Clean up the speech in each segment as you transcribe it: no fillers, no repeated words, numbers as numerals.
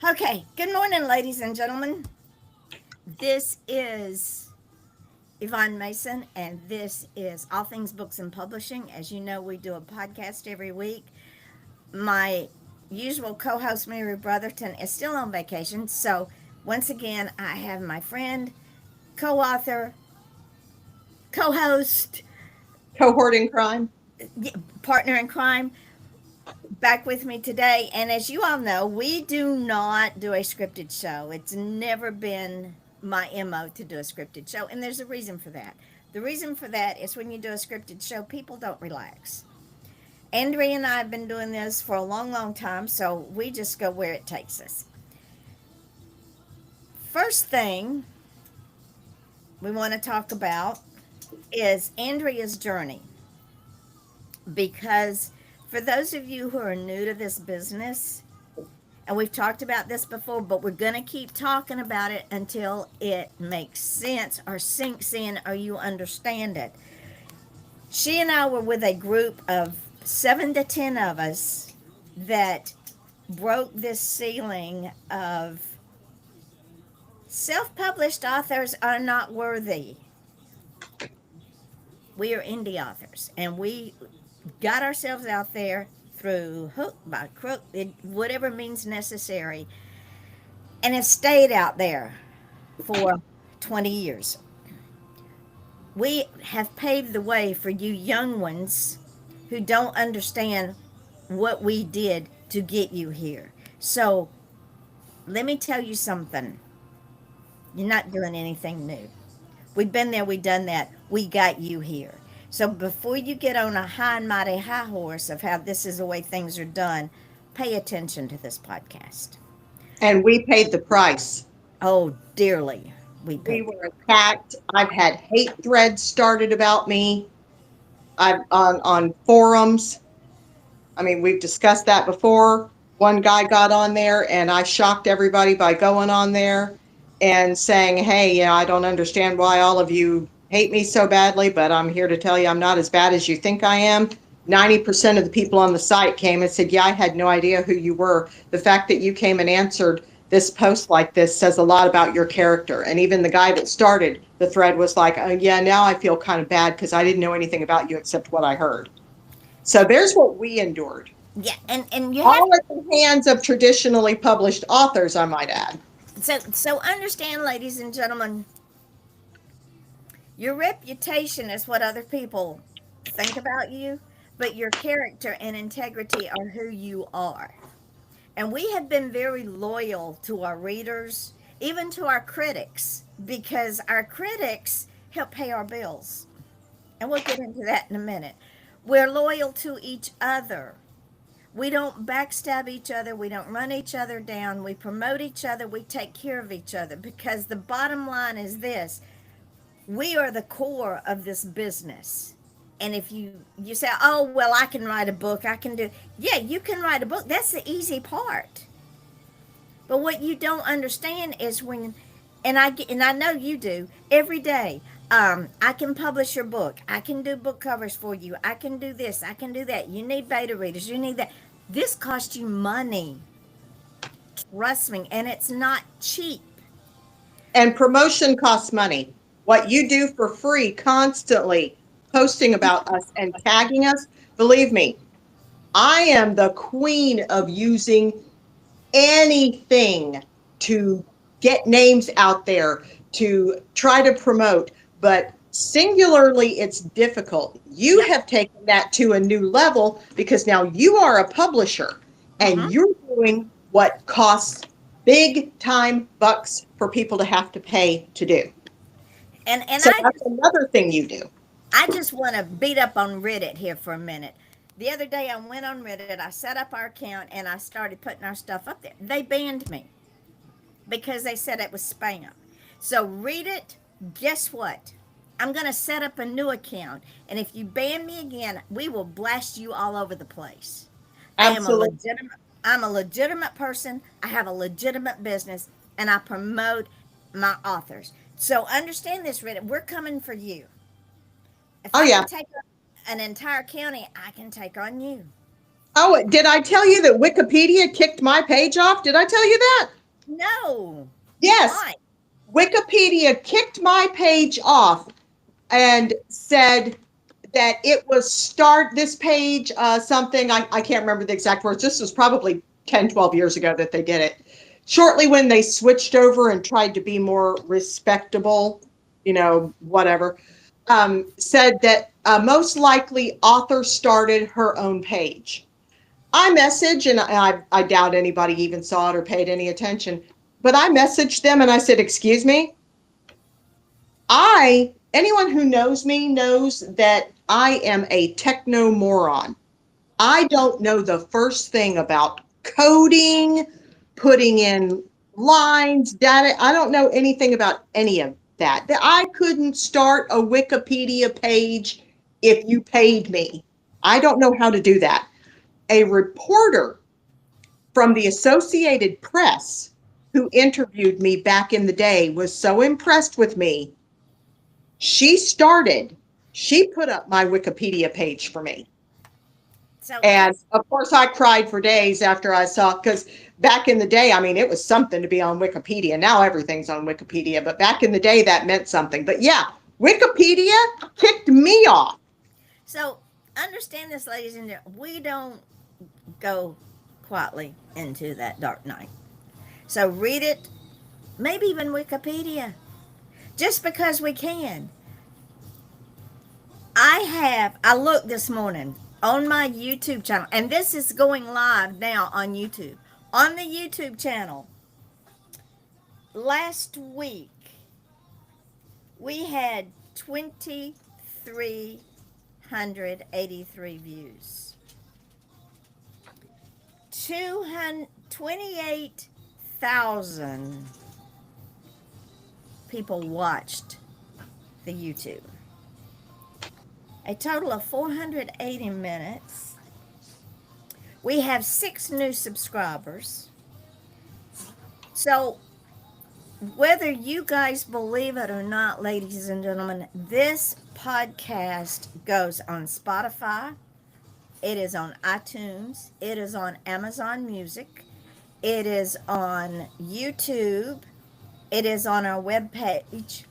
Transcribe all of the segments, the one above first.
Okay, good morning, ladies and gentlemen. This is Yvonne Mason, and this is All Things Books and Publishing. As you know, we do a podcast every week. My usual co host, Mary Brotherton, is still on vacation. So, once again, I have my friend, co author, co host, Cohort in crime. partner in crime, back with me today. And as you all know, we do not do a scripted show. It's never been my MO to do a scripted show. And there's a reason for that. The reason for that is when you do a scripted show, people don't relax. Andrea and I have been doing this for a long, long time, so we just go where it takes us. First thing we want to talk about is Andrea's journey. Because for those of you who are new to this business, and we've talked about this before, but we're going to keep talking about it until it makes sense or sinks in or you understand it. She and I were with a group of 7 to 10 of us that broke this ceiling of self published authors are not worthy. We are indie authors, and we got ourselves out there through hook by crook, whatever means necessary, and have stayed out there for 20 years. We have paved the way for you young ones who don't understand what we did to get you here. So let me tell you something. You're not doing anything new. We've been there, we've done that. We got you here. So before you get on a high and mighty high horse of how this is the way things are done, pay attention to this podcast. And we paid the price. Oh, dearly, we We paid. were attacked. I've had hate threads started about me. I've on forums. I mean, we've discussed that before. One guy got on there and I shocked everybody by going on there and saying, "Hey, I don't understand why all of you hate me so badly, but I'm here to tell you I'm not as bad as you think I am." 90% of the people on the site came and said, "Yeah, I had no idea who you were. The fact that you came and answered this post like this says a lot about your character." And even the guy that started the thread was like, "Oh, yeah, now I feel kind of bad because I didn't know anything about you except what I heard." So there's what we endured. Yeah, and you have All at the hands of traditionally published authors, I might add. so understand, ladies and gentlemen, your reputation is what other people think about you, but your character and integrity are who you are. And we have been very loyal to our readers, even to our critics, because our critics help pay our bills. And we'll get into that in a minute. We're loyal to each other. We don't backstab each other. We don't run each other down. We promote each other. We take care of each other because the bottom line is this: we are the core of this business. And if you say, "Oh, well, I can write a book. I can do," yeah, you can write a book. That's the easy part. But what you don't understand is when, and I know you do every day. I can publish your book. I can do book covers for you. I can do this. I can do that. You need beta readers. You need that. This costs you money. Trust me, and it's not cheap. And promotion costs money. What you do for free, constantly posting about us and tagging us, believe me, I am the queen of using anything to get names out there, to try to promote, but singularly, it's difficult. You Yep. have taken that to a new level because now you are a publisher and Mm-hmm. you're doing what costs big time bucks for people to have to pay to do. And So that's another thing you do. I just want to beat up on Reddit here for a minute. The other day I went on Reddit, I set up our account, and I started putting our stuff up there. They banned me because they said it was spam. So read it. Guess what? I'm going to set up a new account. And if you ban me again, we will blast you all over the place. I am a Absolutely. legitimate I'm a legitimate person. I have a legitimate business and I promote my authors. So understand this, Reddit. We're coming for you. If Oh, I can yeah. take on an entire county, I can take on you. Oh, did I tell you that Wikipedia kicked my page off? Did I tell you that? No. Yes. Why? Wikipedia kicked my page off and said that it was this page, something, I can't remember the exact words. This was probably 10, 12 years ago that they did it. Shortly when they switched over and tried to be more respectable, whatever, said that most likely author started her own page. I messaged, and I doubt anybody even saw it or paid any attention, but I messaged them and I said, excuse me, anyone who knows me knows that I am a techno moron. I don't know the first thing about coding, putting in lines, data. I don't know anything about any of that. I couldn't start a Wikipedia page if you paid me. I don't know how to do that. A reporter from the Associated Press who interviewed me back in the day was so impressed with me. She put up my Wikipedia page for me. So And let's of course, I cried for days after I saw, because back in the day, I mean, it was something to be on Wikipedia. Now everything's on Wikipedia, but back in the day, that meant something. But yeah, Wikipedia kicked me off. so understand this, ladies and gentlemen. We don't go quietly into that dark night. So read it, maybe even Wikipedia, just because we can. I looked this morning on my YouTube channel, and this is going live now on YouTube. On the YouTube channel, last week, we had 2,383 views. 28,000 people watched the YouTube. A total of 480 minutes. We have 6 new subscribers. So, whether you guys believe it or not, ladies and gentlemen, this podcast goes on Spotify, it is on iTunes, it is on Amazon Music, it is on YouTube, it is on our webpage,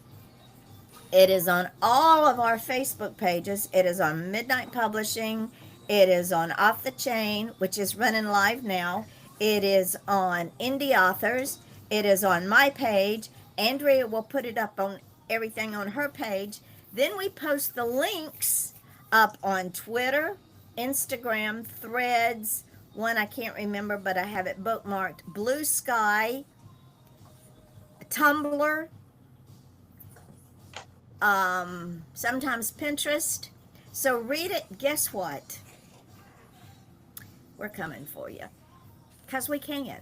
it is on all of our Facebook pages, it is on Midnight Publishing, it is on Off the Chain, which is running live now, it is on Indie Authors, it is on my page. Andrea will put it up on everything on her page. Then we post the links up on Twitter, Instagram, Threads, one I can't remember, but I have it bookmarked, Blue Sky, Tumblr, sometimes Pinterest. So read it. Guess what? We're coming for you because we can.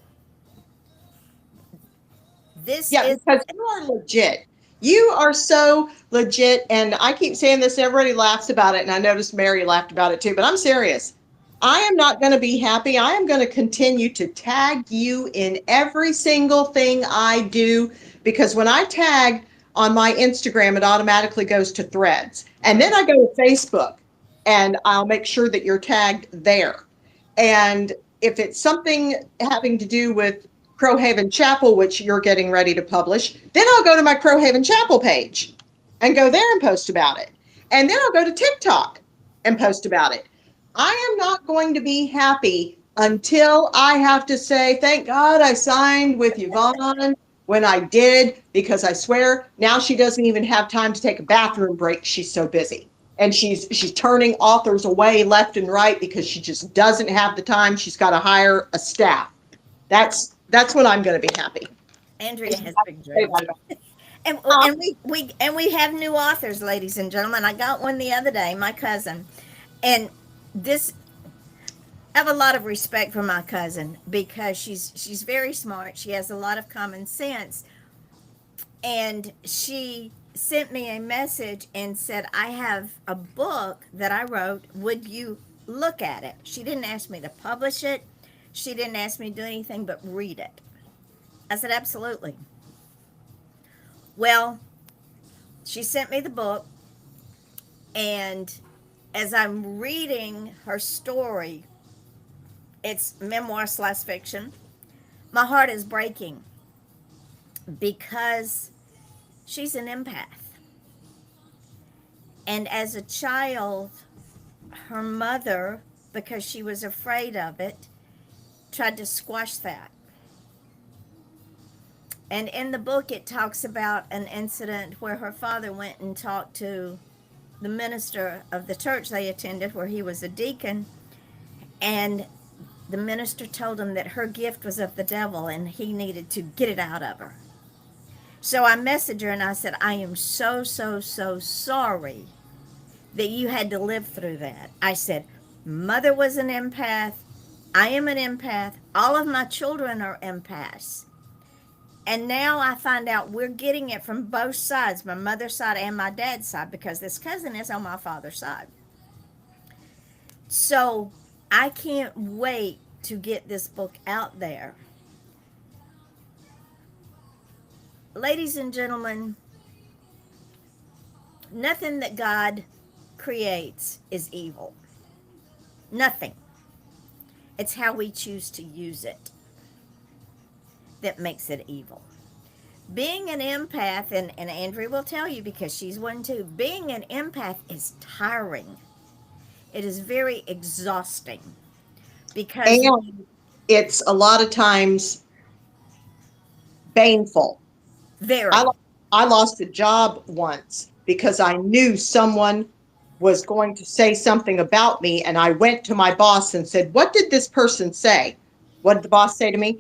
This Yeah, is because you are legit. You are so legit. And I keep saying this, everybody laughs about it. And I noticed Mary laughed about it too, but I'm serious. I am not going to be happy. I am going to continue to tag you in every single thing I do, because when I tag on my Instagram, it automatically goes to Threads. And then I go to Facebook and I'll make sure that you're tagged there. And if it's something having to do with Crowhaven Chapel, which you're getting ready to publish, then I'll go to my Crowhaven Chapel page and go there and post about it. And then I'll go to TikTok and post about it. I am not going to be happy until I have to say, thank God I signed with Yvonne when I did, because I swear now she doesn't even have time to take a bathroom break. She's so busy. And she's turning authors away left and right because she just doesn't have the time. She's got to hire a staff. That's when I'm going to be happy. Andrea has big dreams. And we have new authors, ladies and gentlemen. I got one the other day, my cousin, and this I have a lot of respect for my cousin because she's very smart. She has a lot of common sense, and she sent me a message and said, "I have a book that I wrote. Would you look at it?" She didn't ask me to publish it. She didn't ask me to do anything but read it. I said, "Absolutely." Well, she sent me the book, and as I'm reading her story, It's memoir slash fiction. My heart is breaking because she's an empath. And as a child, her mother, because she was afraid of it, tried to squash that. And in the book, it talks about an incident where her father went and talked to the minister of the church they attended, where he was a deacon, and the minister told him that her gift was of the devil and he needed to get it out of her. So I messaged her and I said, I am so, so, so sorry that you had to live through that. I said, Mother was an empath. I am an empath. All of my children are empaths. And now I find out we're getting it from both sides, my mother's side and my dad's side, because this cousin is on my father's side. So I can't wait to get this book out there. Ladies and gentlemen, nothing that God creates is evil. Nothing. It's how we choose to use it that makes it evil. Being an empath, and Andrea will tell you because she's one too, being an empath is tiring. It is very exhausting because And it's a lot of times painful. very, I, I lost a job once because I knew someone was going to say something about me. And I went to my boss and said, what did this person say? What did the boss say to me?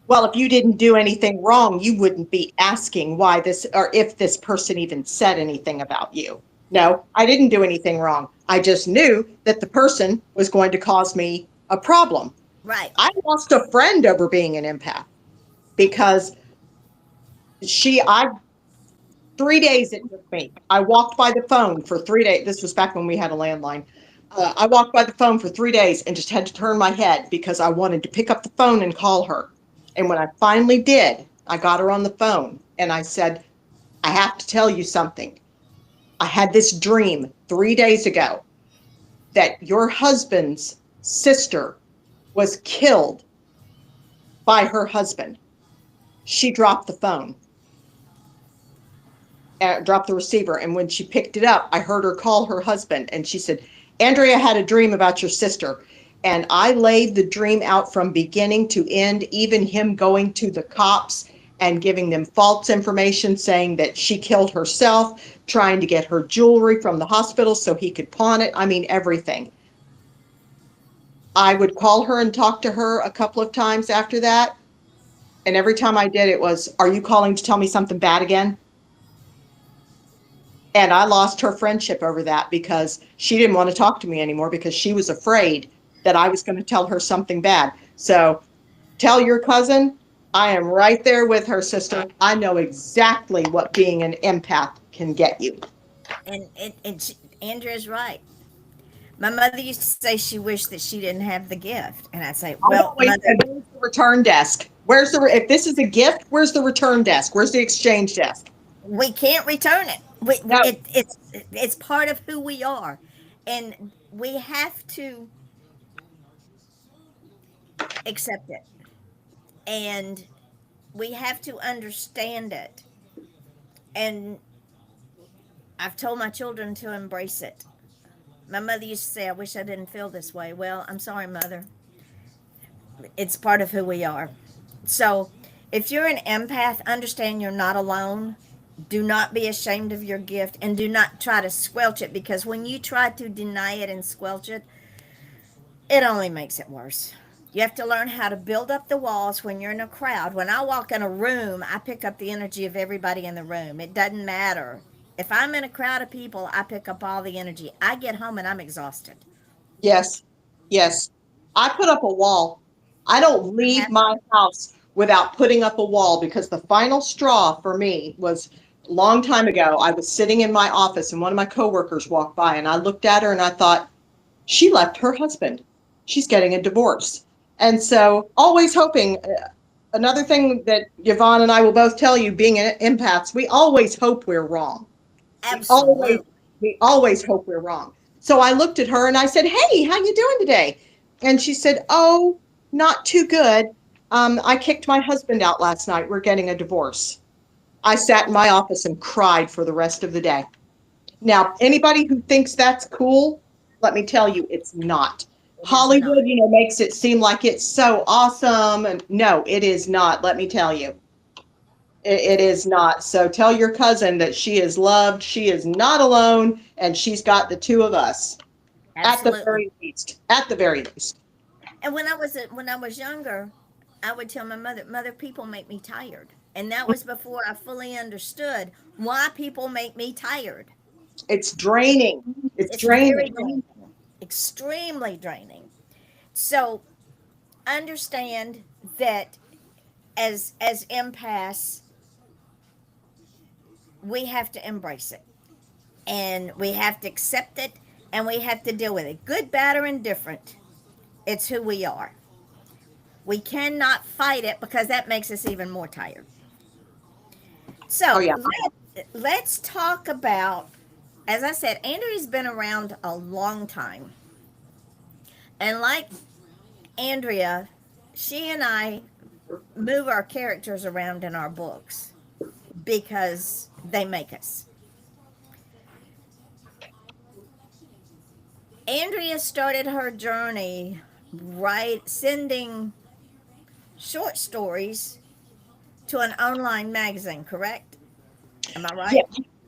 Well, if you didn't do anything wrong, you wouldn't be asking why this, or if this person even said anything about you. No, I didn't do anything wrong. I just knew that the person was going to cause me a problem. right. I lost a friend over being an empath because I 3 days it took me. I walked by the phone for 3 days. This was back when we had a landline. I walked by the phone for 3 days and just had to turn my head because I wanted to pick up the phone and call her. And when I finally did, I got her on the phone and I said, I have to tell you something. I had this dream 3 days ago that your husband's sister was killed by her husband. She dropped the phone, dropped the receiver. And when she picked it up, I heard her call her husband. And she said, Andrea had a dream about your sister. And I laid the dream out from beginning to end, even him going to the cops and giving them false information saying that she killed herself, trying to get her jewelry from the hospital so he could pawn it. I mean, everything. I would call her and talk to her a couple of times after that. And every time I did, it was, are you calling to tell me something bad again? And I lost her friendship over that because she didn't want to talk to me anymore because she was afraid that I was going to tell her something bad. So tell your cousin, I am right there with her, sister. I know exactly what being an empath can get you. And Andrea's right. My mother used to say she wished that she didn't have the gift. And I'd say, I well, always mother, said, where's the return desk? If this is a gift, where's the return desk? Where's the exchange desk? we can't return it. No, It's part of who we are. And we have to accept it. And we have to understand it. And I've told my children to embrace it. My mother used to say, I wish I didn't feel this way. Well, I'm sorry, mother. It's part of who we are. So if you're an empath, understand you're not alone. Do not be ashamed of your gift and do not try to squelch it because when you try to deny it and squelch it, it only makes it worse. You have to learn how to build up the walls when you're in a crowd. When I walk in a room, I pick up the energy of everybody in the room. It doesn't matter. If I'm in a crowd of people, I pick up all the energy. I get home and I'm exhausted. yes, yes. I put up a wall. I don't I leave have my house without putting up a wall because the final straw for me was a long time ago. I was sitting in my office and one of my coworkers walked by and I looked at her and I thought, she left her husband. She's getting a divorce. And so always hoping, another thing that Yvonne and I will both tell you, being an empaths, we always hope we're wrong. We always, absolutely. we always hope we're wrong. So I looked at her and I said, hey, how you doing today? And she said, "Oh, not too good. I kicked my husband out last night. We're getting a divorce." I sat in my office and cried for the rest of the day. Now, anybody who thinks that's cool, let me tell you, it's not. It is not. Hollywood, makes it seem like it's so awesome. And no, it is not. Let me tell you, it is not. So tell your cousin that she is loved. She is not alone. And she's got the two of us at the Absolutely. very least. At the very least. And when I was younger, I would tell my mother, "Mother, people make me tired." And that was before I fully understood why people make me tired. It's draining. It's It's very draining. draining, extremely draining. So understand that as empaths, we have to embrace it, and we have to accept it, and we have to deal with it. Good, bad, or indifferent, it's who we are. We cannot fight it because that makes us even more tired. Oh, So yeah. let's talk about, as I said, Andrea's been around a long time. And like Andrea, she and I move our characters around in our books because they make us. Andrea started her journey right sending short stories to an online magazine, correct? Am I Yeah. right?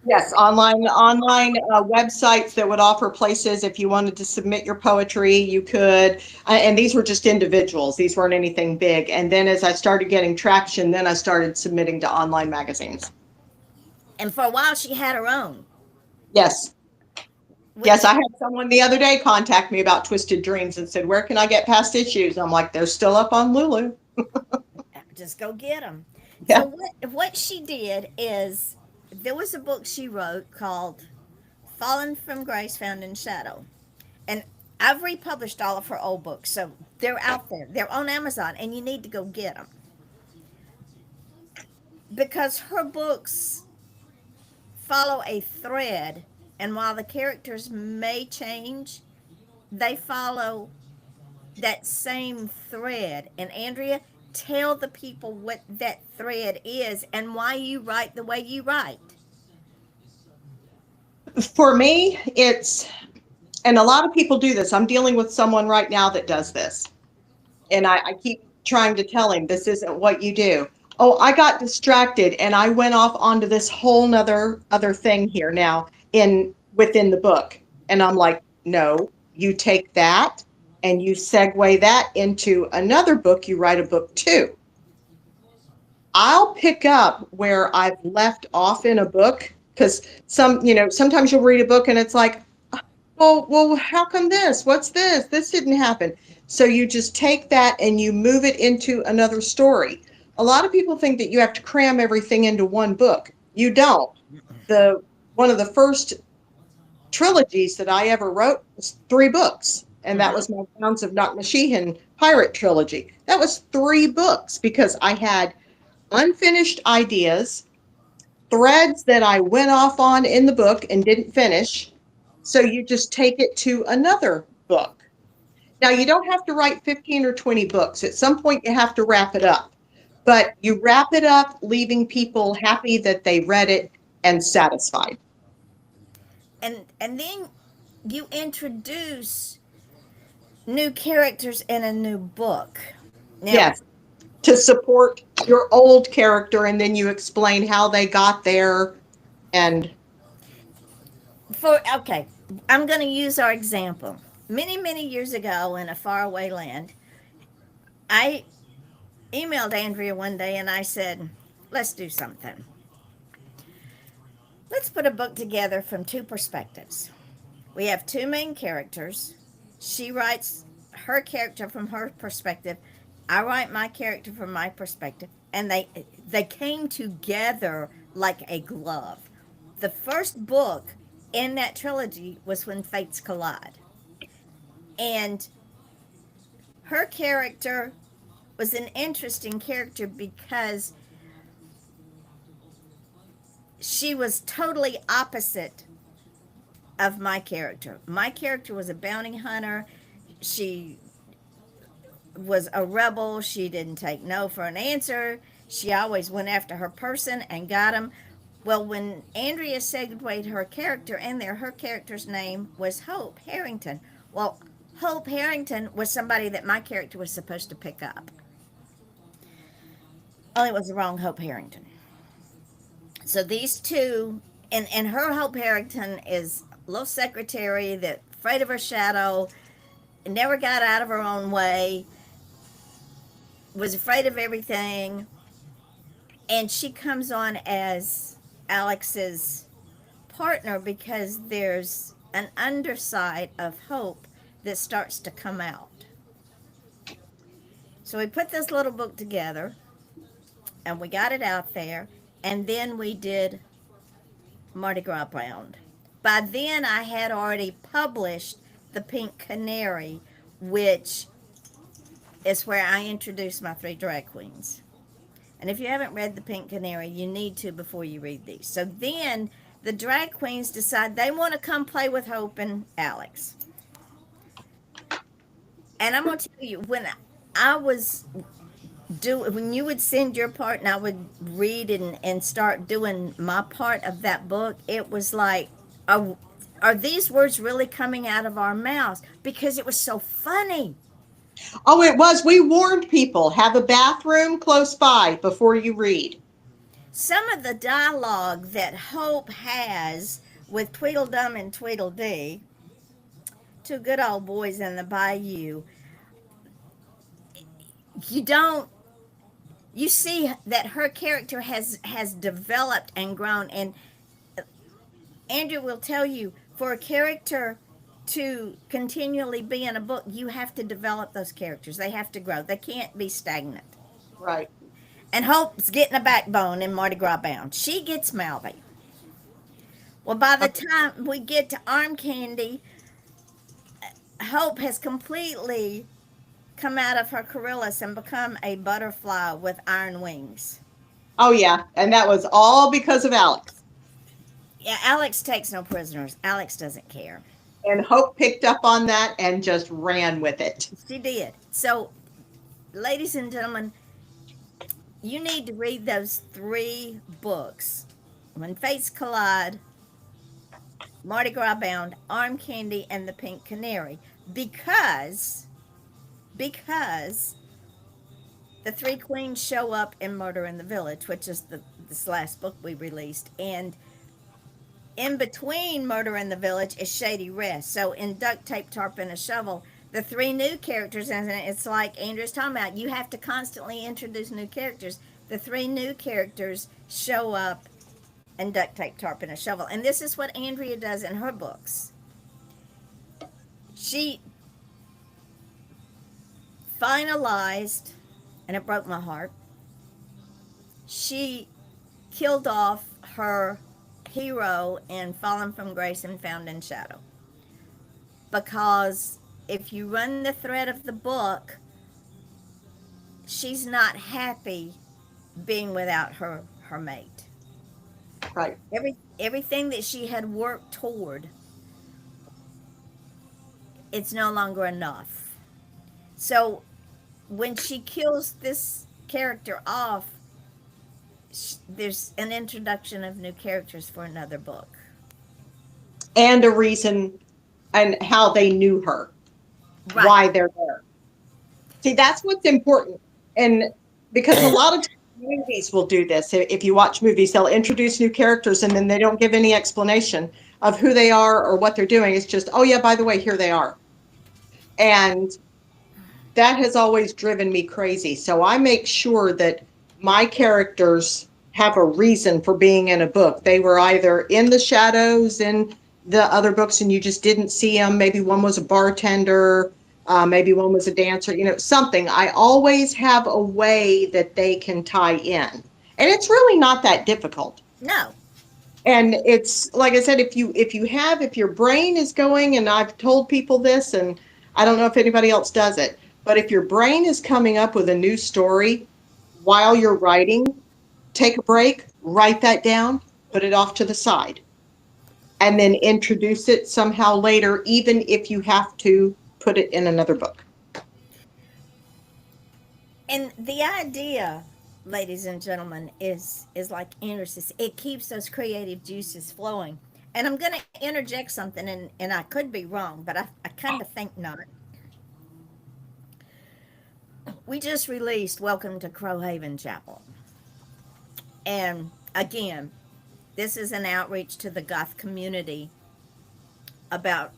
Yes, online websites that would offer places if you wanted to submit your poetry, you could. And these were just individuals; these weren't anything big. And then as I started getting traction, then I started submitting to online magazines. And for a while, she had her own, Yes, yes, which I had someone the other day contact me about Twisted Dreams and said, "Where can I get past issues?" I'm like, "They're still up on Lulu." just go get them. So Yeah. what she did is there was a book she wrote called "Fallen from Grace, Found in Shadow," and I've republished all of her old books, so they're out there. They're on Amazon, and you need to go get them because her books follow a thread, and while the characters may change, they follow that same thread. And Andrea, tell the people what that thread is and why you write the way you write. For me, and a lot of people do this. I'm dealing with someone right now that does this. And I keep trying to tell him this isn't what you do. Oh, I got distracted and I went off onto this whole nother other thing here now in within the book. And I'm like, no, you take that and you segue that into another book, you write a book too. I'll pick up where I've left off in a book because sometimes you'll read a book and it's like, well, how come this? What's this? This didn't happen. So you just take that and you move it into another story. A lot of people think that you have to cram everything into one book. You don't. The One of the first trilogies that I ever wrote was 3 books, and that Mm-hmm. was my Hounds of Knockmasheehan pirate trilogy. That was 3 books because I had unfinished ideas, threads that I went off on in the book and didn't finish. So you just take it to another book. Now, you don't have to write 15 or 20 books. At some point, you have to wrap it up. But you wrap it up, leaving people happy that they read it and satisfied. And then you introduce new characters in a new book. Now, Yes, to support your old character, and then you explain how they got there. And for okay, I'm going to use our example. Many years ago in a faraway land, I emailed Andrea one day and I said, "Let's do something. Let's put a book together from two perspectives. We have two main characters. She writes her character from her perspective. I write my character from my perspective, and they came together like a glove. The first book in that trilogy was When Fates Collide, and her character was an interesting character because she was totally opposite of my character. My character was a bounty hunter. She was a rebel. She didn't take no for an answer. She always went after her person and got him. Well, when Andrea segued her character in there, her character's name was Hope Harrington. Well, Hope Harrington was somebody that my character was supposed to pick up. Only it was the wrong Hope Harrington. So these two, and her Hope Harrington is a little secretary that afraid of her shadow, never got out of her own way, was afraid of everything, and she comes on as Alex's partner because there's an underside of Hope that starts to come out. So we put this little book together and we got it out there, and then we did Mardi Gras Bound. By then, I had already published The Pink Canary, which is where I introduced my three drag queens. And if you haven't read The Pink Canary, you need to before you read these. So then the drag queens decide they want to come play with Hope and Alex. And I'm going to tell you, I was when you would send your part and I would read and start doing my part of that book, it was like, are these words really coming out of our mouths? Because it was so funny. Oh, it was. We warned people, have a bathroom close by before you read. Some of the dialogue that Hope has with Tweedledum and Tweedledee, two good old boys in the bayou, you see that her character has developed and grown. And Andrew will tell you, for a character to continually be in a book, you have to develop those characters. They have to grow. They can't be stagnant. Right. And Hope's getting a backbone in Mardi Gras Bound. She gets mouthy. Well, by the time we get to Arm Candy, Hope has completely come out of her chrysalis and become a butterfly with iron wings. Oh, yeah. And that was all because of Alex. Yeah, Alex takes no prisoners. Alex doesn't care. And Hope picked up on that and just ran with it. She did. So, ladies and gentlemen, you need to read those three books: When Fates Collide, Mardi Gras Bound, Arm Candy, and The Pink Canary, because the three queens show up in Murder in the Village, which is this last book we released, and in between Murder in the Village is Shady Rest. So in Duct Tape, Tarp, and a Shovel, the three new characters, and it's like Andrew's talking about, you have to constantly introduce new characters. The three new characters show up in Duct Tape, Tarp, and a Shovel. And this is what Andrea does in her books. She finalized, and it broke my heart, she killed off her hero in Fallen from Grace and Found in Shadow. Because if you run the thread of the book, she's not happy being without her mate. Right. Everything that she had worked toward, it's no longer enough. So when she kills this character off, there's an introduction of new characters for another book. And a reason and how they knew her, Right. why they're there. See, that's what's important. And because a lot of movies will do this. If you watch movies, they'll introduce new characters and then they don't give any explanation of who they are or what they're doing. It's just, oh yeah, by the way, here they are. And that has always driven me crazy. So I make sure that my characters have a reason for being in a book. They were either in the shadows in the other books and you just didn't see them. Maybe one was a bartender, maybe one was a dancer, something. I always have a way that they can tie in. And it's really not that difficult. No. And it's, like I said, if your brain is going, and I've told people this, and I don't know if anybody else does it, but if your brain is coming up with a new story while you're writing, take a break, write that down, put it off to the side, and then introduce it somehow later, even if you have to put it in another book. And the idea, ladies and gentlemen, is like Andrew says, it keeps those creative juices flowing. And I'm going to interject something, and I could be wrong, but I kind of think not. We just released Welcome to Crowhaven Chapel. And again, this is an outreach to the goth community about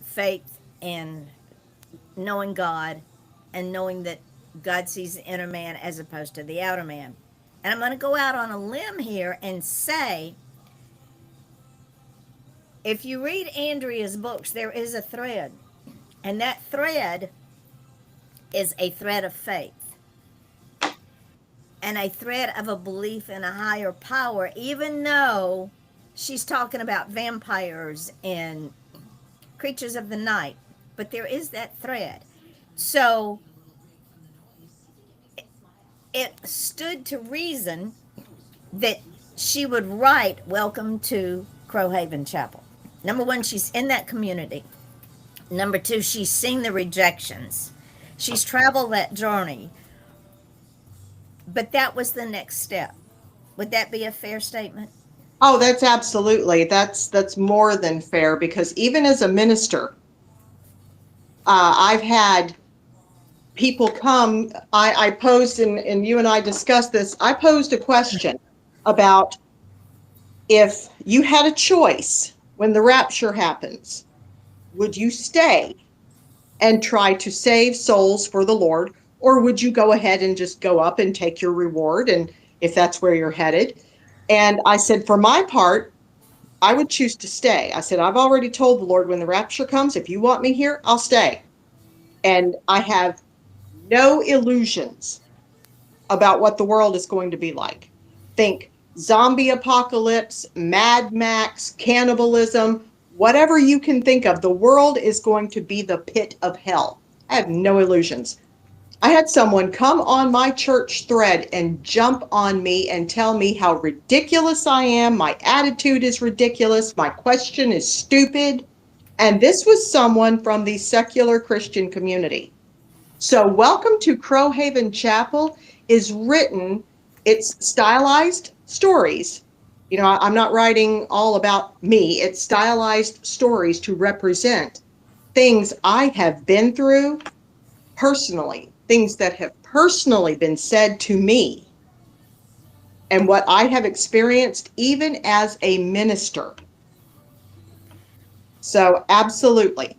faith and knowing God and knowing that God sees the inner man as opposed to the outer man. And I'm going to go out on a limb here and say if you read Andrea's books, there is a thread, and that thread is a thread of faith and a thread of a belief in a higher power, even though she's talking about vampires and creatures of the night. But there is that thread. So it stood to reason that she would write Welcome to Crowhaven Chapel. Number one, she's in that community. Number two, she's seen the rejections. She's traveled that journey. But that was the next step. Would that be a fair statement? Oh, that's absolutely. That's more than fair, because even as a minister, I've had people come. I posed, and you and I discussed this. I posed a question about if you had a choice when the rapture happens, would you stay and try to save souls for the Lord, or would you go ahead and just go up and take your reward, and if that's where you're headed? And I said, for my part, I would choose to stay. I said, I've already told the Lord, when the rapture comes, if you want me here, I'll stay. And I have no illusions about what the world is going to be like. Think zombie apocalypse, Mad Max, cannibalism, whatever you can think of. The world is going to be the pit of hell. I have no illusions. I had someone come on my church thread and jump on me and tell me how ridiculous I am. My attitude is ridiculous. My question is stupid. And this was someone from the secular Christian community. So Welcome to Crowhaven Chapel is written, it's stylized stories. You know, I'm not writing all about me. It's stylized stories to represent things I have been through personally, things that have personally been said to me, and what I have experienced even as a minister. So absolutely,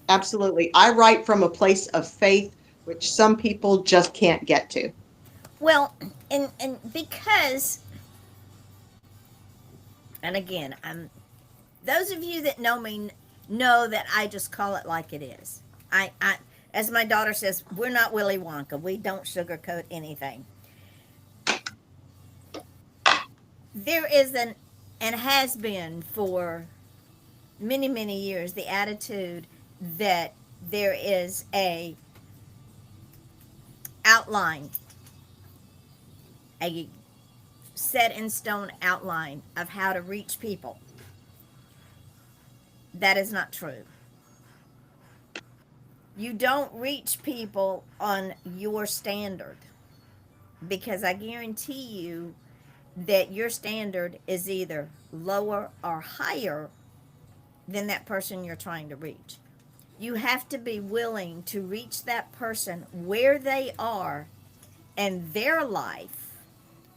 absolutely. I write from a place of faith, which some people just can't get to. Well, and because, and again, I'm those of you that know me know that I just call it like it is. I as my daughter says, we're not Willy Wonka. We don't sugarcoat anything. There is an and has been for many, many years the attitude that there is a outline, a set in stone outline of how to reach people. That is not true. You don't reach people on your standard, because I guarantee you that your standard is either lower or higher than that person you're trying to reach. You have to be willing to reach that person where they are in their life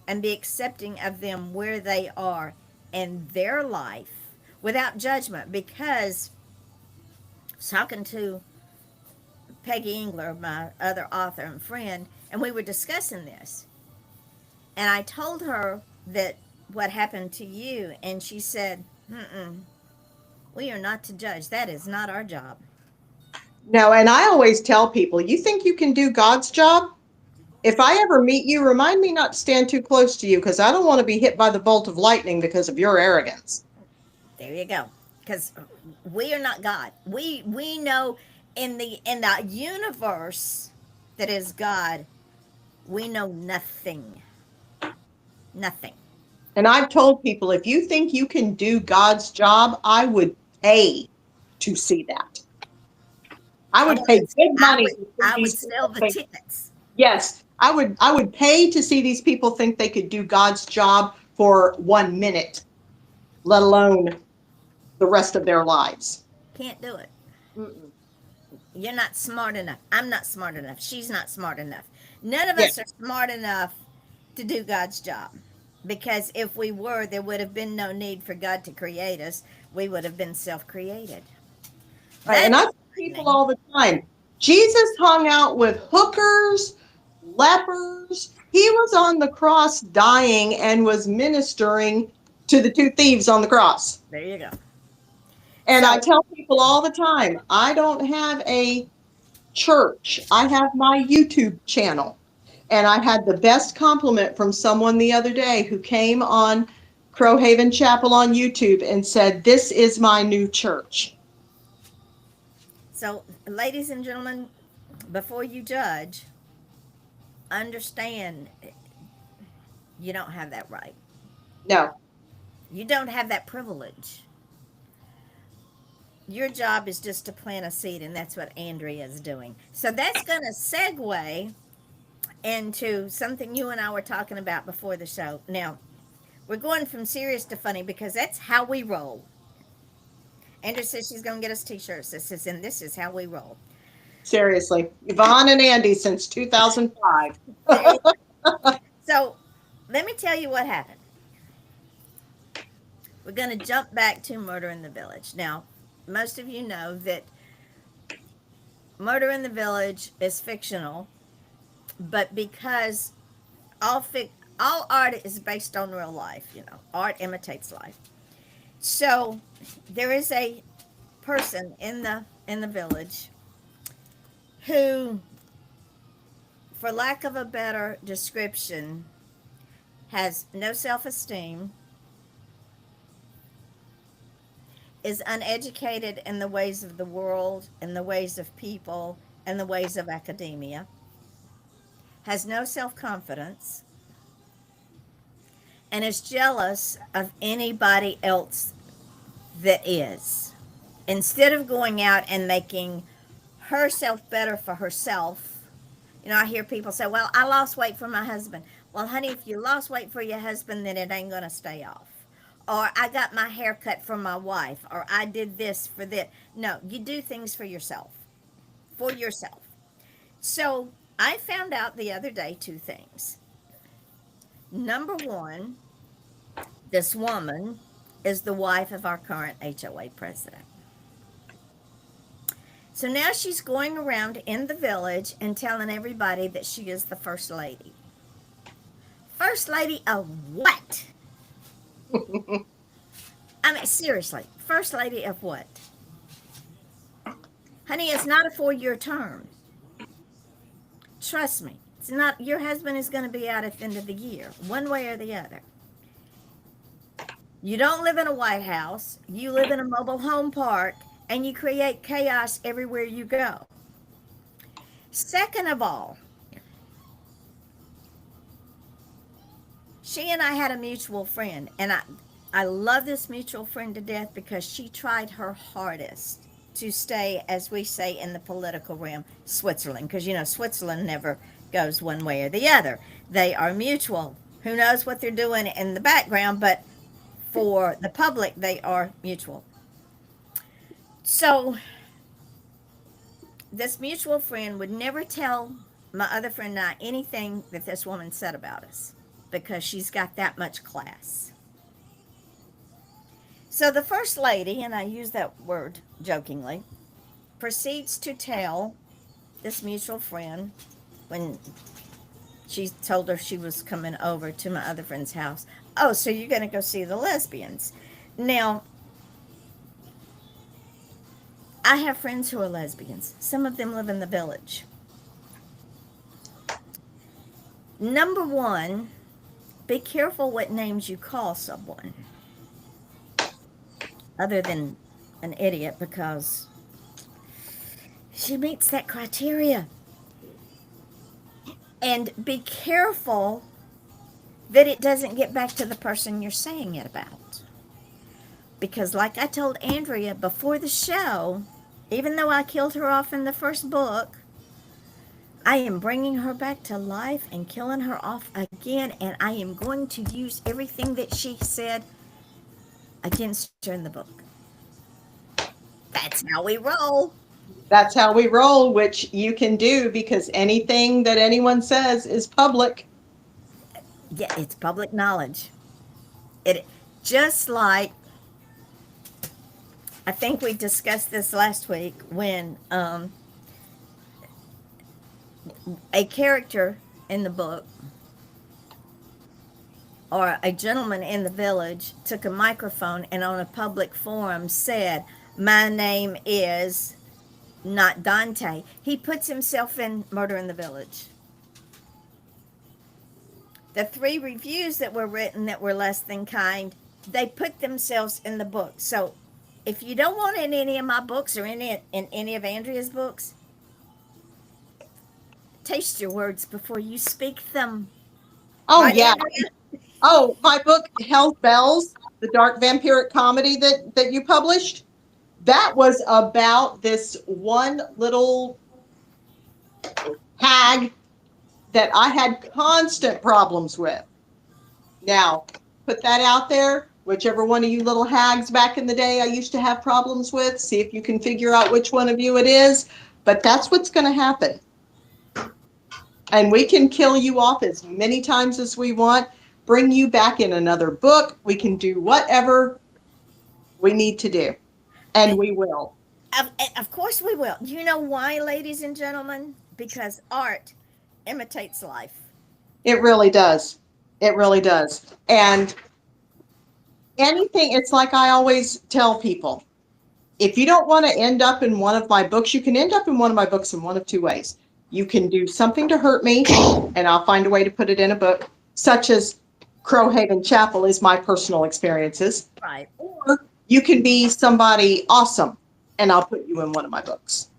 and be accepting of them where they are in their life without judgment. Because I was talking to Peggy Engler, my other author and friend, and we were discussing this. And I told her that what happened to you, and she said, we are not to judge. That is not our job. No, and I always tell people, you think you can do God's job? If I ever meet you, remind me not to stand too close to you, because I don't want to be hit by the bolt of lightning because of your arrogance. There you go. Because we are not God. We know in the universe that is God, we know nothing. Nothing. And I've told people, if you think you can do God's job, I would pay to see that. I would pay good I money would to see I would these sell people the think. tickets. Yes, I would pay to see these people think they could do God's job for 1 minute, let alone the rest of their lives. Can't do it. Mm-mm. You're not smart enough. I'm not smart enough. She's not smart enough. None of Yeah. us are smart enough to do God's job. Because if we were, there would have been no need for God to create us. We would have been self created. Right. And That I is tell people frightening. all the time, Jesus hung out with hookers, lepers. He was on the cross dying and was ministering to the two thieves on the cross. There you go. And I So, tell people all the time, I don't have a church. I have my YouTube channel. And I had the best compliment from someone the other day who came on Crowhaven Chapel on YouTube and said, "This is my new church." so, ladies and gentlemen, before you judge, understand you don't have that right. No. You don't have that privilege. Your job is just to plant a seed, and that's what Andrea is doing. So that's going to segue into something you and I were talking about before the show. Now, we're going from serious to funny because that's how we roll. Andrea says she's going to get us t-shirts. And this is how we roll. Seriously. Yvonne and Andy since 2005. There you go. So let me tell you what happened. We're going to jump back to Murder in the Village. Now, most of you know that Murder in the Village is fictional, but because all fic- all art is based on real life, art imitates life. So there is a person in the village who, for lack of a better description, has no self-esteem, is uneducated in the ways of the world, in the ways of people, and the ways of academia, has no self-confidence, and is jealous of anybody else that is. Instead of going out and making herself better for herself, I hear people say, well, I lost weight for my husband. Well, honey, if you lost weight for your husband, then it ain't going to stay off. Or I got my hair cut for my wife, or I did this for that. No, you do things for yourself. For yourself. So I found out the other day two things. Number one, this woman is the wife of our current HOA president. So now she's going around in the village and telling everybody that she is the first lady. First lady of what? I mean, seriously, first lady of what? Honey, it's not a 4-year term. Trust me. It's not. Your husband is going to be out at the end of the year, one way or the other. You don't live in a White House. You live in a mobile home park, and you create chaos everywhere you go. Second of all, she and I had a mutual friend, and I love this mutual friend to death because she tried her hardest to stay, as we say in the political realm, Switzerland, because Switzerland never goes one way or the other. They are mutual. Who knows what they're doing in the background, but for the public, they are mutual. So this mutual friend would never tell my other friend and I anything that this woman said about us because she's got that much class. So the first lady, and I use that word jokingly, proceeds to tell this mutual friend when she told her she was coming over to my other friend's house, oh, so you're going to go see the lesbians. Now, I have friends who are lesbians. Some of them live in the village. Number one, be careful what names you call someone other than an idiot because she meets that criteria. And be careful that it doesn't get back to the person you're saying it about. Because like I told Andrea before the show, even though I killed her off in the first book, I am bringing her back to life and killing her off again, and I am going to use everything that she said against her in the book. That's how we roll. That's how we roll, which you can do because anything that anyone says is public. Yeah, it's public knowledge. It just like I think we discussed this last week when a character in the book or a gentleman in the village took a microphone and on a public forum said, "My name is not Dante." He puts himself in Murder in the Village. The 3 reviews that were written that were less than kind, they put themselves in the book. So if you don't want it in any of my books or in any of Andrea's books, taste your words before you speak them. Oh, Right, yeah. Andrea? Oh, my book, Hell's Bells, the dark vampiric comedy that you published, that was about this one little hag that I had constant problems with. Now, put that out there. Whichever one of you little hags back in the day I used to have problems with, see if you can figure out which one of you it is. But that's what's going to happen. And we can kill you off as many times as we want, bring you back in another book. We can do whatever we need to do. And we will. Of course we will. You know why, ladies and gentlemen? Because art imitates life. It really does. It really does. And anything, it's like I always tell people, if you don't want to end up in one of my books, you can end up in one of my books in one of 2 ways. You can do something to hurt me, and I'll find a way to put it in a book, such as Crowhaven Chapel is my personal experiences. Right. Or you can be somebody awesome, and I'll put you in one of my books.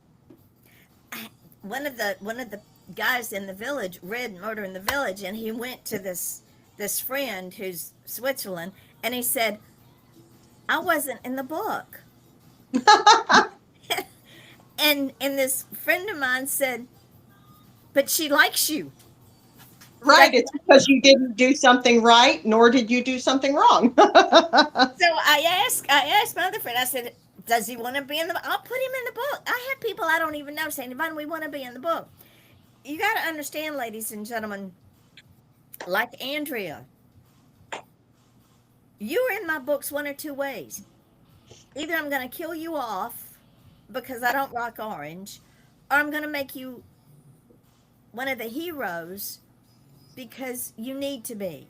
One of the guys in the village read Murder in the Village, and he went to this friend who's Switzerland, and he said, "I wasn't in the book." and this friend of mine said, "But she likes you." Right. It's because you didn't do something right, nor did you do something wrong. So I asked my other friend, I said, "Does he want to be in the book?" I'll put him in the book. I have people I don't even know saying, "Yvonne, we want to be in the book." You got to understand, ladies and gentlemen, like Andrea, you're in my books one or 2 ways. Either I'm going to kill you off because I don't rock orange, or I'm going to make you one of the heroes because you need to be.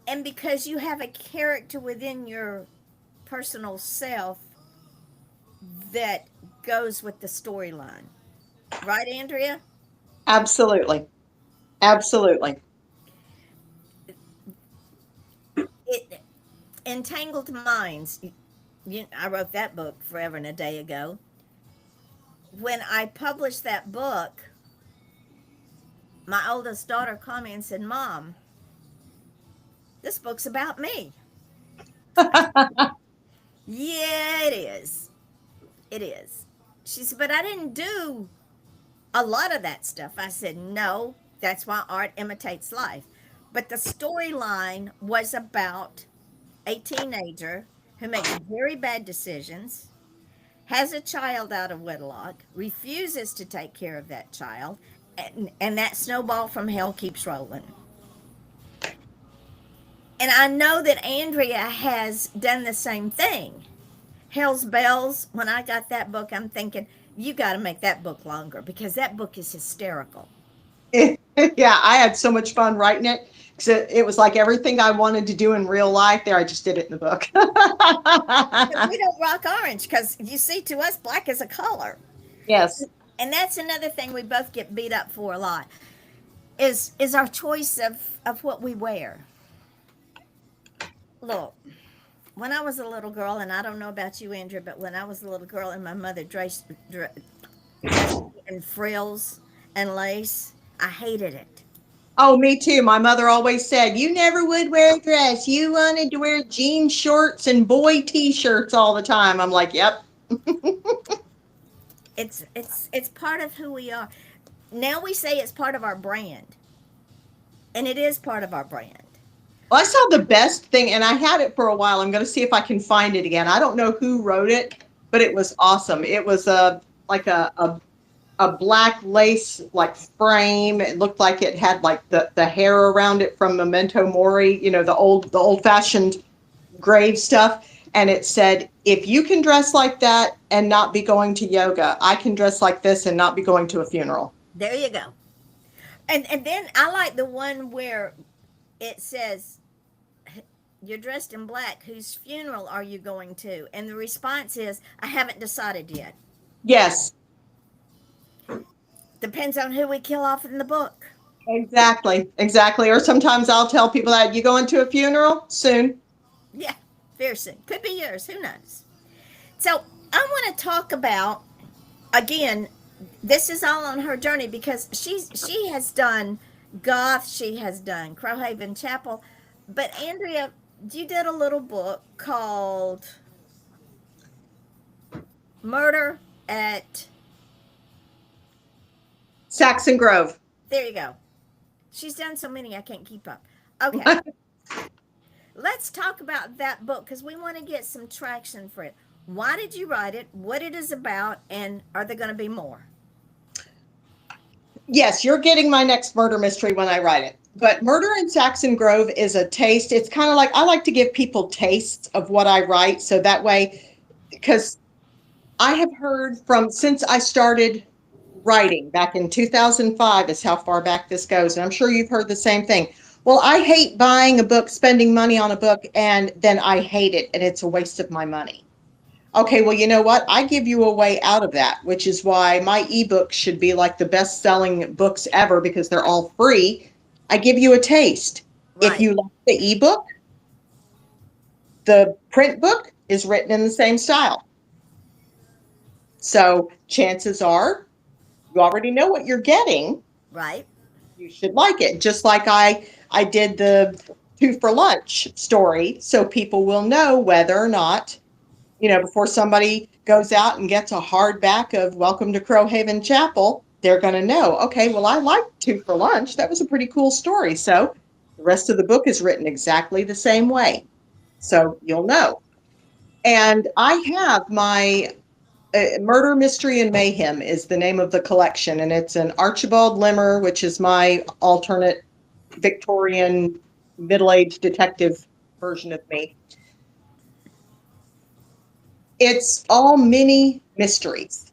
And because you have a character within your personal self that goes with the storyline. Right, Andrea? Absolutely. Absolutely. It, Entangled Minds. I wrote that book forever and a day ago. When I published that book, my oldest daughter called me and said, "Mom, this book's about me." Yeah, it is. It is. She said, "But I didn't do a lot of that stuff." I said, "No, that's why art imitates life." But the storyline was about a teenager who makes very bad decisions, has a child out of wedlock, refuses to take care of that child, and that snowball from hell keeps rolling. And I know that Andrea has done the same thing. Hell's Bells, when I got that book, I'm thinking, you got to make that book longer because that book is hysterical. Yeah, I had so much fun writing it. So it was like everything I wanted to do in real life there, I just did it in the book. We don't rock orange because you see, to us, black is a color. Yes. And that's another thing we both get beat up for a lot is our choice of what we wear. Look, when I was a little girl, and I don't know about you, Andrea, but when I was a little girl and my mother dressed in frills and lace, I hated it. Oh, me too. My mother always said, you never would wear a dress. You wanted to wear jean shorts and boy t-shirts all the time. I'm like, yep. It's part of who we are. Now we say it's part of our brand, and it is part of our brand. Well, I saw the best thing, and I had it for a while. I'm going to see if I can find it again. I don't know who wrote it, but it was awesome. It was like a black lace like frame. It looked like it had like the hair around it from Memento Mori, the old fashioned grave stuff. And it said, if you can dress like that and not be going to yoga, I can dress like this and not be going to a funeral. There you go. And then I like the one where it says, "You're dressed in black. Whose funeral are you going to?" And the response is, "I haven't decided yet. Yes, Depends on who we kill off in the book." exactly. Exactly. Or sometimes I'll tell people that you going to a funeral soon. Yeah, very soon. Could be yours. Who knows? So I want to talk about again. This is all on her journey because she has done goth. She has done Crowhaven Chapel, but Andrea, you did a little book called Murder at. Saxon Grove. There you go. She's done so many I can't keep up. Okay, let's talk about that book because we want to get some traction for it. Why did you write it? What it is about, and are there going to be more? Yes, you're getting my next murder mystery when I write it. But Murder in Saxon Grove is a taste. It's kind of like I like to give people tastes of what I write. So that way, because I have heard from since I started writing back in 2005, is how far back this goes. And I'm sure you've heard the same thing. Well, I hate buying a book, spending money on a book, and then I hate it and it's a waste of my money. Okay, well, you know what? I give you a way out of that, which is why my ebooks should be like the best selling books ever because they're all free. I give you a taste. If Right, you like the ebook, the print book is written in the same style. So chances are you already know what you're getting. right, You should like it. Just like I did the two for lunch story, so people will know whether or not before somebody goes out and gets a hardback of Welcome to Crowhaven Chapel, they're going to know, okay, well, I liked Two for Lunch. That was a pretty cool story. So the rest of the book is written exactly the same way. So you'll know. And I have my Murder, Mystery, and Mayhem is the name of the collection. And it's an Archibald Limmer, which is my alternate Victorian middle-aged detective version of me. It's all mini mysteries,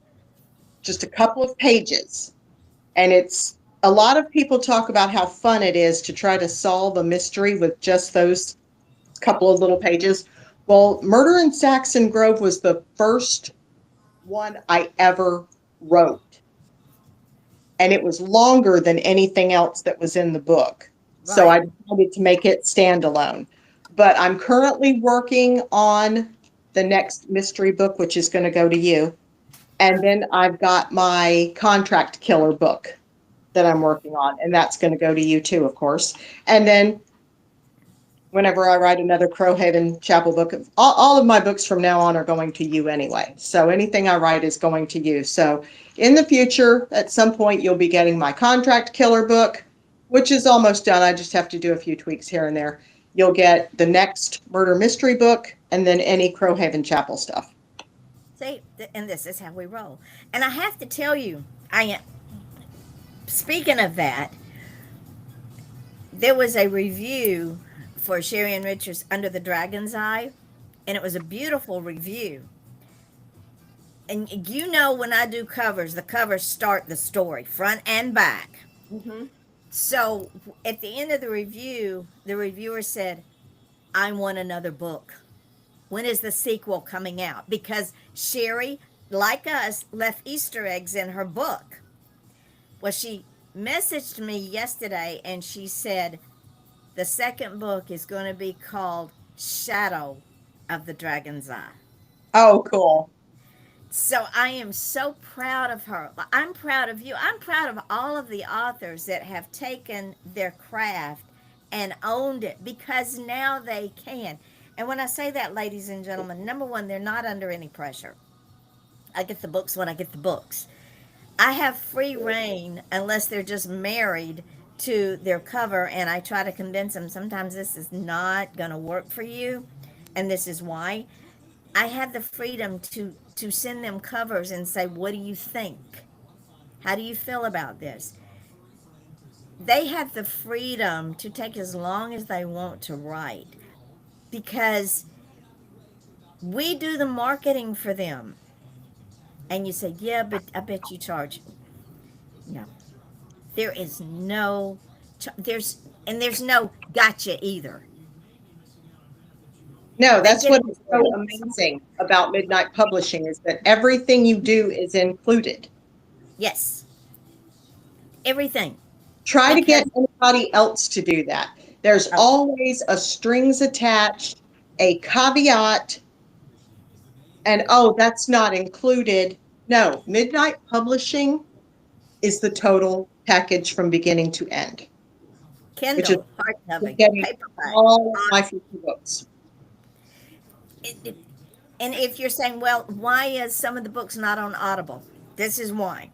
just a couple of pages. And it's a lot of people talk about how fun it is to try to solve a mystery with just those couple of little pages. Well, Murder in Saxon Grove was the first one I ever wrote. And it was longer than anything else that was in the book. So I right. decided to make it standalone. But I'm currently working on the next mystery book, which is going to go to you. And then I've got my contract killer book that I'm working on, and that's going to go to you too, of course. And then whenever I write another Crowhaven Chapel book, all of my books from now on are going to you anyway. So anything I write is going to you. So in the future, at some point, you'll be getting my contract killer book, which is almost done. I just have to do a few tweaks here and there. You'll get the next murder mystery book and then any Crowhaven Chapel stuff. See, and this is how we roll. And I have to tell you, I speaking of that, there was a review for Sherry and Richards Under the Dragon's Eye, and it was a beautiful review. And you know, when I do covers, the covers start the story, front and back. Mm-hmm. So at the end of the review, the reviewer said, "I want another book. When is the sequel coming out?" Because Sherry, like us, left Easter eggs in her book. Well, she messaged me yesterday and she said, the second book is going to be called Shadow of the Dragon's Eye. Oh, cool. So I am so proud of her. I'm proud of you. I'm proud of all of the authors that have taken their craft and owned it because now they can. And when I say that, ladies and gentlemen, number one, they're not under any pressure. I get the books when I get the books. I have free reign unless they're just married to their cover, and I try to convince them sometimes this is not going to work for you, and this is why. I have the freedom to send them covers and say, "What do you think? How do you feel about this?" They have the freedom to take as long as they want to write because we do the marketing for them. And you say, "Yeah, but I bet you charge." No, there is no, there's no gotcha either. No, They that's get what it is so free. amazing about Midnight Publishing is that everything you do is included. Yes, everything. Try to Because, get anybody else to do that. There's oh, always a strings attached, a caveat, and oh, that's not included. No, Midnight Publishing is the total package from beginning to end, which is Kindle, hardcover, getting paperback. all my future books. It, it, and if you're saying, well, why is some of the books not on Audible? This is why.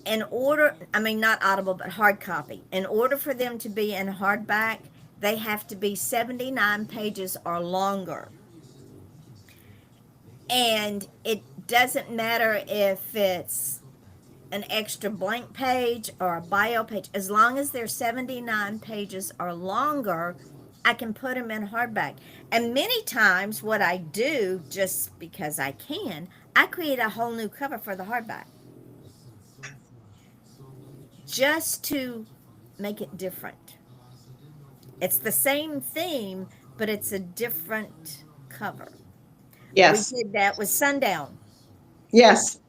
In order, I mean, not Audible, but hard copy. In order for them to be in hardback, they have to be 79 pages or longer. And it doesn't matter if it's an extra blank page or a bio page, as long as they're 79 pages or longer, I can put them in hardback. And many times, what I do, just because I can, I create a whole new cover for the hardback just to make it different. It's the same theme, but it's a different cover. We Yes, did that with Sundown. yes.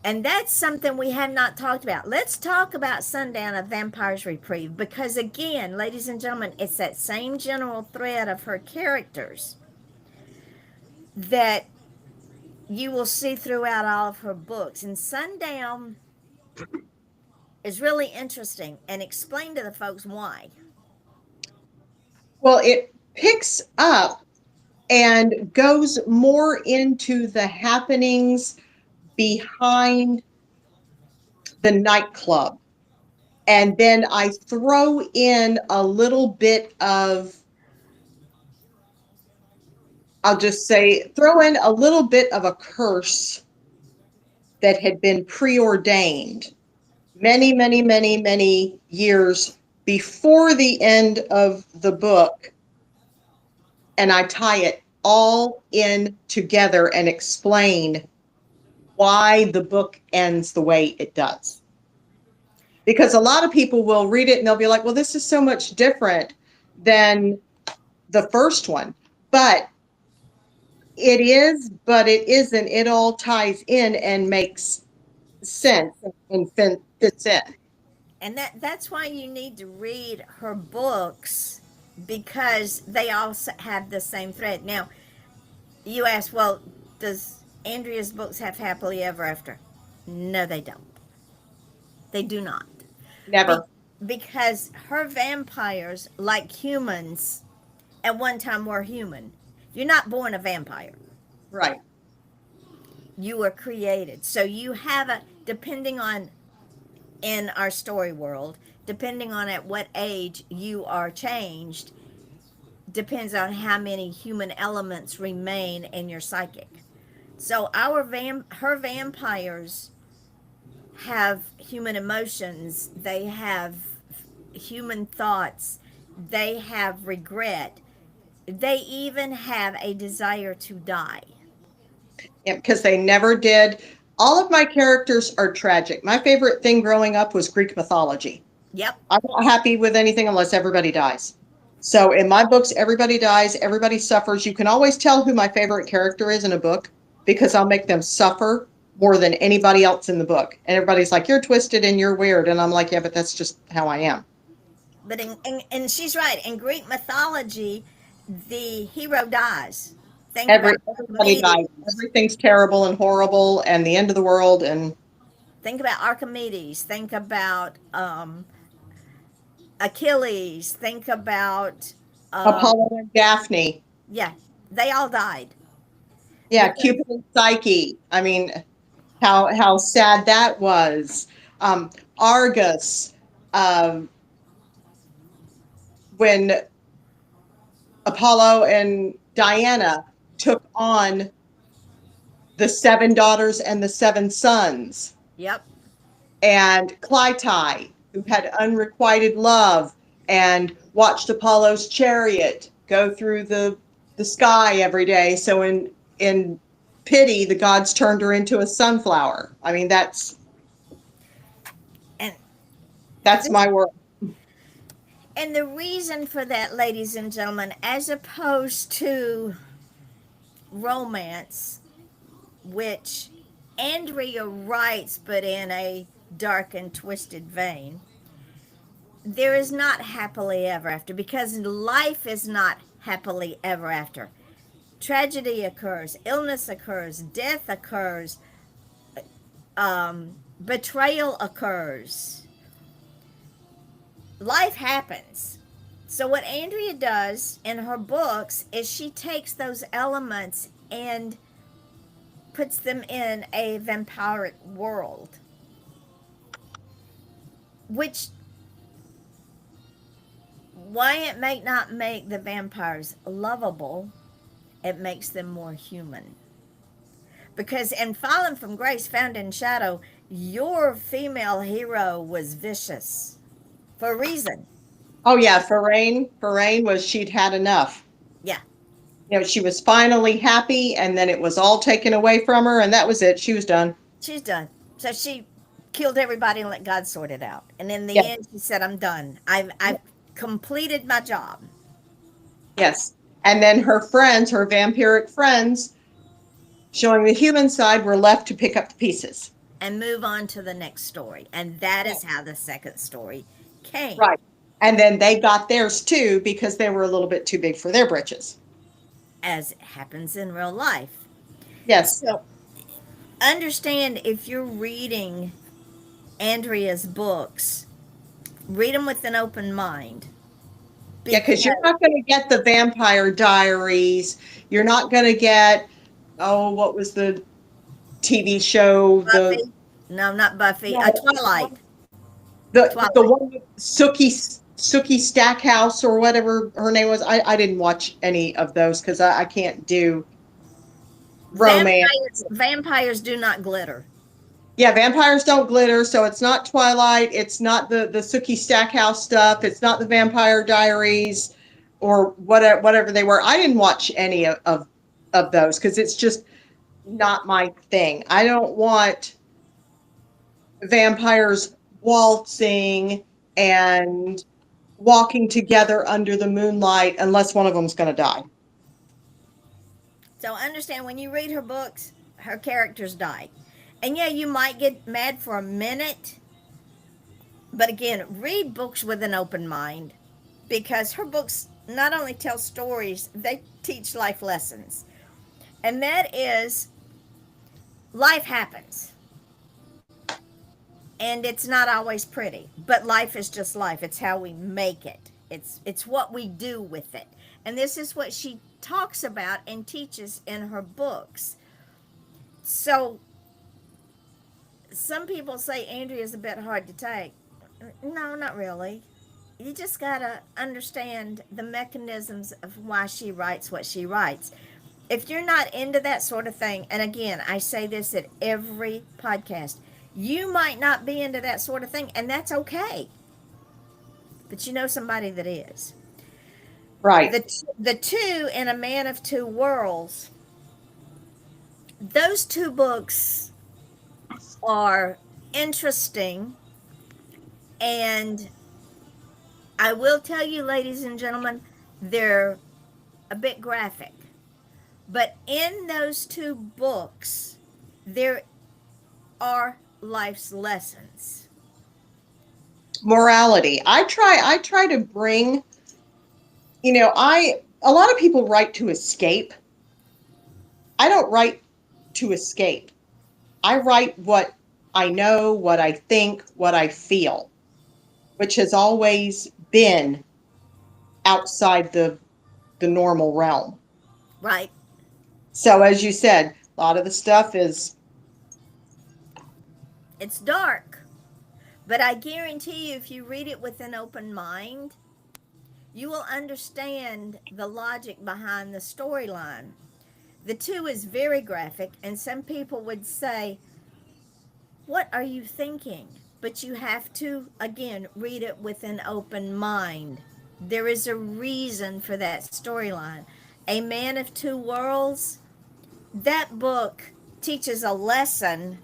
And that's something we have not talked about. Let's talk about Sundown of Vampire's Reprieve because, again, ladies and gentlemen, it's that same general thread of her characters that you will see throughout all of her books. And Sundown is really interesting and explain to the folks why. Well, it picks up and goes more into the happenings behind the nightclub. And then I throw in a little bit of, I'll just say, throw in a little bit of a curse that had been preordained many, many, many, many years before the end of the book. And I tie it all in together and explain why the book ends the way it does. Because a lot of people will read it and they'll be like, well, this is so much different than the first one. But it is, but it isn't. It all ties in and makes sense and fits in. And that's why you need to read her books because they all have the same thread. Now, you ask, well, does Andrea's books have happily ever after? No, they don't. They do not. Be- Never. because her vampires, like humans, at one time were human. You're not born a vampire. Right. You were created. So you have a, depending on, in our story world, depending on at what age you are changed, depends on how many human elements remain in your psychic. So her vampires have human emotions, they have human thoughts, they have regret, they even have a desire to die. Yeah, because they never did. All of my characters are tragic. My favorite thing growing up was Greek mythology. Yep. I'm not happy with anything unless everybody dies. So in my books, everybody dies, everybody suffers. You can always tell who my favorite character is in a book because I'll make them suffer more than anybody else in the book. And everybody's like, you're twisted and you're weird. And I'm like, yeah, but that's just how I am. But and she's right. In Greek mythology, the hero dies. Think about Everybody dies. Archimedes. Everything's terrible and horrible and the end of the world. And Think about Archimedes. Think about Achilles. Think about um, Apollo and Daphne. yeah, they all died Yeah, because Cupid and Psyche. I mean, how sad that was. Argus, um, when Apollo and Diana took on the seven daughters and the seven sons, Yep. and Clytie, who had unrequited love and watched Apollo's chariot go through the sky every day. So in pity, the gods turned her into a sunflower. I mean, And that's my world. and the reason for that, ladies and gentlemen, as opposed to romance, which Andrea writes, but in a dark and twisted vein, there is not happily ever after, because life is not happily ever after. Tragedy occurs, illness occurs, death occurs, betrayal occurs. Life happens. So, what Andrea does in her books is she takes those elements and puts them in a vampiric world, which, why it may not make the vampires lovable, it makes them more human. Because in Fallen from Grace, Found in Shadow, your female hero was vicious for a reason. Oh yeah, Forain was she'd had enough. Yeah, You know, she was finally happy, and then it was all taken away from her, and that was it. She was done. she's done. So she killed everybody and let God sort it out. And in the Yeah. end, she said, "I'm done. I've completed my job." Yes. And then her friends, her vampiric friends, showing the human side, were left to pick up the pieces. And move on to the next story. And that is how the second story came. Right. And then they got theirs too because they were a little bit too big for their britches. As it happens in real life. Yes. So understand, if you're reading Andrea's books, read them with an open mind. Yeah, because you're not going to get the Vampire Diaries. You're not going to get, what was the TV show? Buffy? No, not Buffy. Twilight. The one with Sookie Stackhouse or whatever her name was. I didn't watch any of those because I can't do romance. Vampires do not glitter. Yeah, vampires don't glitter, so it's not Twilight. It's not the Sookie Stackhouse stuff. It's not the Vampire Diaries or whatever they were. I didn't watch any of those because it's just not my thing. I don't want vampires waltzing and walking together under the moonlight unless one of them's going to die. So understand, when you read her books, her characters die. And yeah, you might get mad for a minute. But again, read books with an open mind, because her books not only tell stories, they teach life lessons. And that is, life happens. And it's not always pretty, but life is just life. It's how we make it. It's what we do with it. And this is what she talks about and teaches in her books. So some people say Andrea's a bit hard to take. No, not really. You just got to understand the mechanisms of why she writes what she writes. If you're not into that sort of thing, and again, I say this at every podcast, you might not be into that sort of thing, and that's okay. But you know somebody that is. Right. The Two in A Man of Two Worlds, those two books are interesting, and I will tell you, ladies and gentlemen, they're a bit graphic. But in those two books, there are life's lessons. Morality. I try to bring, a lot of people write to escape. I don't write to escape. I write what I know, what I think, what I feel, which has always been outside the normal realm. Right. So as you said, a lot of the stuff is It's dark, but I guarantee you, if you read it with an open mind, you will understand the logic behind the storyline. The two is very graphic, and some people would say, what are you thinking? But you have to, again, read it with an open mind. There is a reason for that storyline. A Man of Two Worlds, that book teaches a lesson,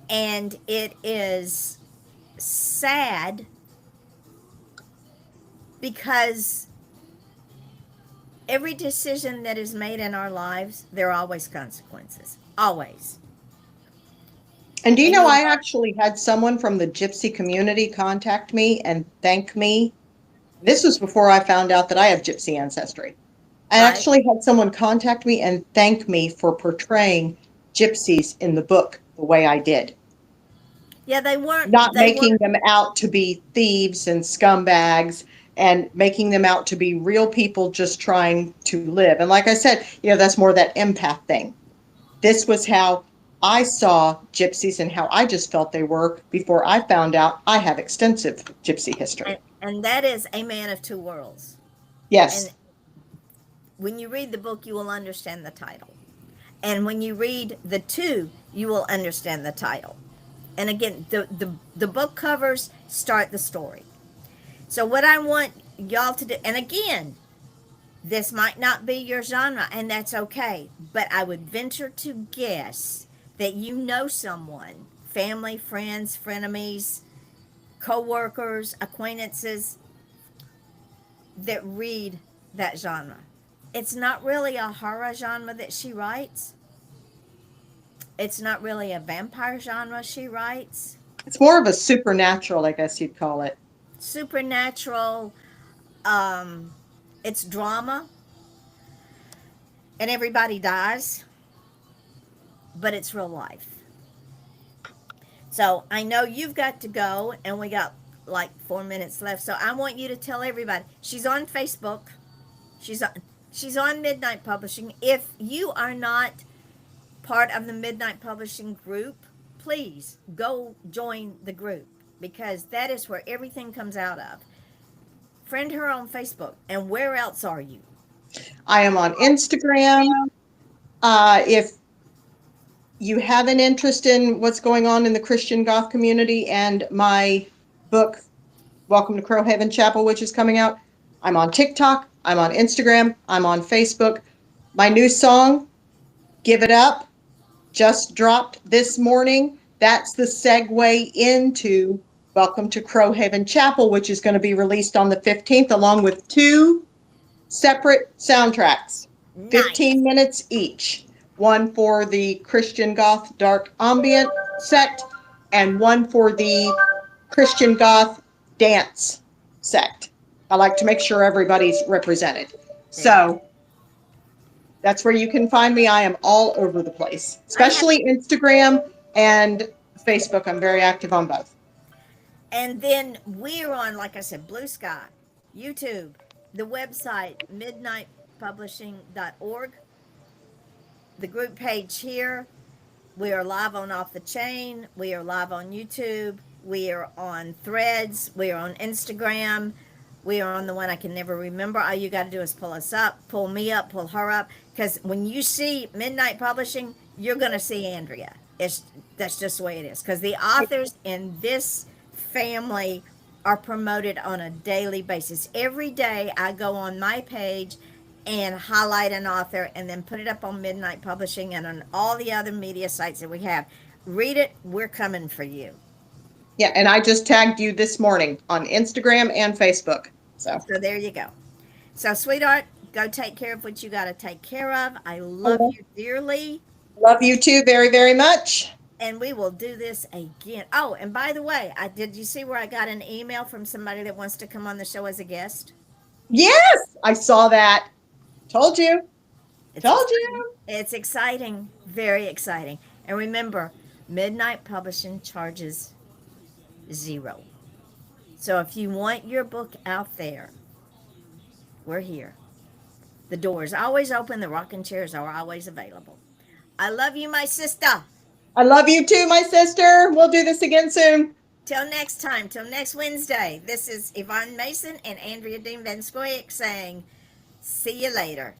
and it is sad because every decision that is made in our lives, there are always consequences. Always. And do you And know, you I learn, actually had someone from the gypsy community contact me and thank me. This was before I found out that I have gypsy ancestry. I right? actually had someone contact me and thank me for portraying gypsies in the book the way I did, Yeah, they weren't, not they making weren't, them out to be thieves and scumbags and making them out to be real people just trying to live. And like I said, that's more that empath thing. This was how I saw gypsies and how I just felt they were before I found out I have extensive gypsy history. and that is A Man of Two Worlds. And Yes. when you read the book, you will understand the title. And when you read the two, you will understand the title. And again, the book covers start the story. So what I want y'all to do, and again, this might not be your genre, and that's okay. But I would venture to guess that you know someone, family, friends, frenemies, co-workers, acquaintances, that read that genre. It's not really a horror genre that she writes. It's not really a vampire genre she writes. It's more of a supernatural, I guess you'd call it. Supernatural, um, it's drama, and everybody dies, but it's real life. So I know you've got to go, and we got like 4 minutes left. So I want you to tell everybody she's on Facebook. She's on she's on Midnight Publishing. If you are not part of the Midnight Publishing group, please go join the group because that is where everything comes out of. Friend her on Facebook. And where else are you? I am on Instagram. If you have an interest in what's going on in the Christian Goth community and my book, Welcome to Crowhaven Chapel, which is coming out, I'm on TikTok, I'm on Instagram, I'm on Facebook. My new song, Give It Up, just dropped this morning. That's the segue into Welcome to Crowhaven Chapel, which is going to be released on the 15th, along with two separate soundtracks, 15 Nice. minutes each. One for the Christian Goth Dark Ambient sect, and one for the Christian Goth Dance sect. I like to make sure everybody's represented. There you go. So that's where you can find me. I am all over the place, I have, especially Instagram and Facebook. I'm very active on both. and then we're on, like I said, Blue Sky, YouTube, the website, midnightpublishing.org, the group page here. We are live on Off the Chain. We are live on YouTube. We are on Threads. We are on Instagram. We are on the one I can never remember. All you got to do is pull us up, pull me up, pull her up. Because when you see Midnight Publishing, you're going to see Andrea. That's just the way it is. Because the authors in this family are promoted on a daily basis. Every day I go on my page and highlight an author and then put it up on Midnight Publishing and on all the other media sites that we have. Read it. We're coming for you. Yeah, and I just tagged you this morning on Instagram and Facebook. So So there you go. So, sweetheart, go take care of what you got to take care of. I love you dearly. love you too very, very much. And we will do this again. Oh, and by the way, I did you see where I got an email from somebody that wants to come on the show as a guest? Yes, I saw that. Told you. It's Told exciting. you. It's exciting. Very exciting. And remember, Midnight Publishing charges zero. So if you want your book out there, we're here. The door is always open. The rocking chairs are always available. I love you, my sister. I love you too, my sister. We'll do this again soon. Till next time, till next Wednesday, this is Yvonne Mason and Andrea Dean Van Scoyoc saying, see you later.